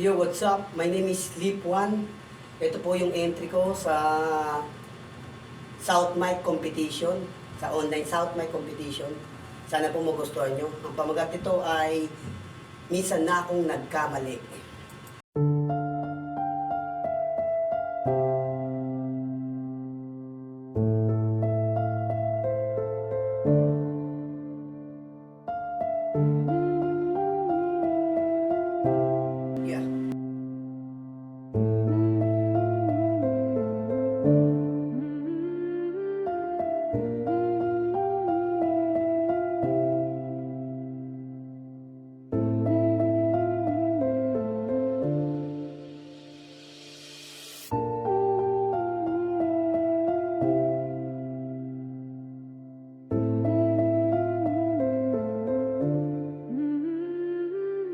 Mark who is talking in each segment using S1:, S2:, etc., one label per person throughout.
S1: Yo, what's up? My name is Sleep One. Ito po yung entry ko sa South Mic Competition, sa online South Mic Competition. Sana po magustuhan nyo. Ang pamagat nito ay Minsan na akong nagkamali. Yeah.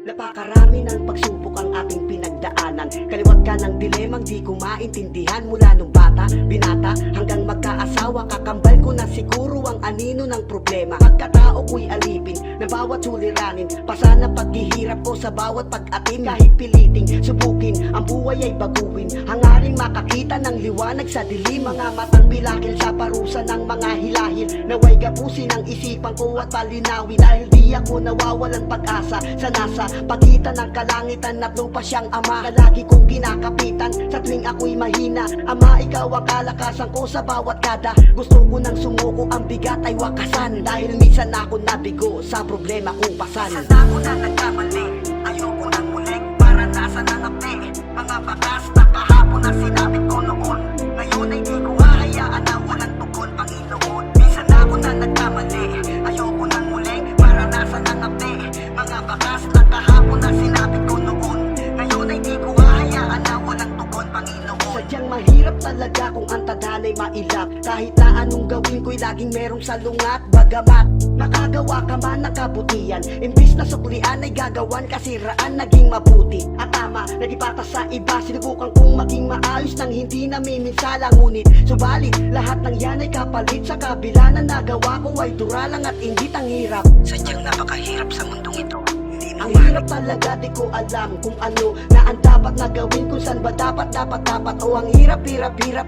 S1: Napakarami ng pagsubok ang ating pinagdaanan. Kaliwat ka ng dilemang di ko maintindihan. Mula nung bata, binata, hanggang magkaasawa. Kakambal ko na siguro ang anino ng problema. Pagkatao ko'y alipin na bawat suliranin. Pasan ang paghihirap ko sa bawat pag-atim. Kahit piliting subukin, ang buhay ay baguhin. Hangaring makakita ng liwanag sa dilim. Mga matang bilakil sa parusa ng mga hilahil. Naway gapusin ang isipan ko at palinawin. Dahil di ako nawawalan pag-asa sa nasa pagitan ng kalangitan at lupa siyang ama na lagi kong kinakapitan sa tuwing ako'y mahina. Ama, ikaw ang kalakasan ko sa bawat kada. Gusto ko nang sumuko, ang bigat ay wakasan. Dahil minsan ako nabigo sa problema kong pasan. Minsan ako na nagkamali, ayoko nang muling maranasan ng api. Mga bakas na kahapon na sinabit ko noon, ngayon ay di ko hahayaan na walang tugon, Panginoon. Minsan ako na nagkamali, ayoko nang muling maranasan ng api. Mga bakas na kahapon na sinabit ko noon, ngayon ay di ko hahayaan na walang tugon, Panginoon. Sadyang mahirap talaga kung ang tadhana'y mailap. Kahit na anong gawin ko'y laging merong salungat. Bagamat makagawa ka man ng kabutihan, imbis na suklian ay gagawan kasiraan, naging mabuti at tama, nagipatas sa iba. Sinubukan kong maging maayos nang hindi namiminsala. Ngunit subalit lahat ng yan ay kapalit. Sa kabila na nagawa ko ay duralang at inggit ang hirap. Sadyang napakahirap sa mundong ito. Ang hirap talaga, di ko alam kung ano na ang dapat na gawin, kung saan ba dapat. O ang hirap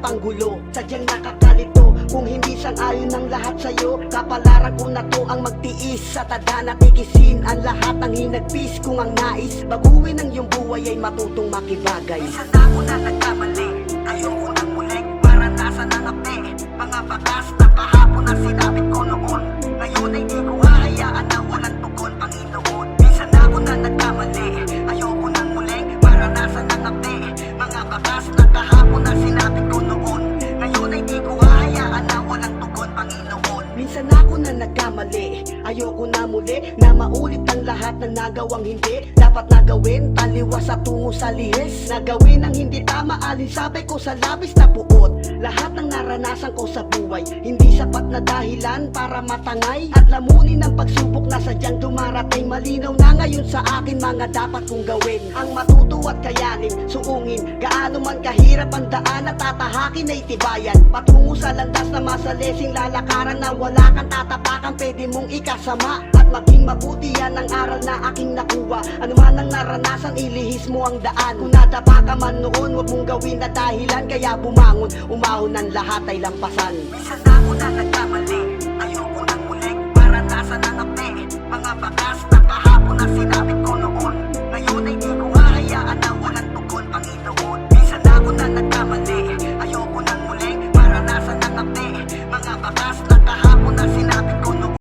S1: ang gulo. Sadyang nakakalito kung hindi sang-ayon ng lahat sa'yo. Kapalaran ko na to ang magtiis sa tadhana, tikisin ang lahat ng hinagpis. Kung ang nais baguhin ang iyong buhay ay matutong makibagay. Minsan ako na nagkamali, ayoko nang muling maranasan ng api. Mga bakas na kahapon na sinabit ko noon, ngayon ay di ko hahayaan na walang tugon, Panginoon. Minsan ako na nagkamali, ayoko nang muling maranasan ng api. Mga bakas na kahapon na sinabit ko noon, ngayon ay di ko hahayaan na walang tugon, Panginoon. Minsan ako na nagkamali, ayoko na muli na maulit ang lahat na nagawang hindi dapat na gawin. Taliwas sa tungo sa lihis, nagawin ang hindi tama, alinsabay ko sa labis na puot. Lahat ng naranasan ko sa buhay, hindi sapat na dahilan para matangay at lamunin ang pagsubok na sadyang dumarating. Malinaw na ngayon sa akin mga dapat kong gawin, ang matuto at kayanin, suungin. Gaano man kahirap ang daan at tatahakin ay tibayan, patungo sa landas na masalesing lalakaran na wala kang tatapakan, pwede mong ikasama. At maging mabuti yan ang aral na aking nakuha. Ano man ang naranasan, ilihis mo ang daan. Kung nadapa ka man noon, huwag mong gawin na dahilan. Kaya bumangon, umahon, ang lahat ay lampasan. Minsan ako na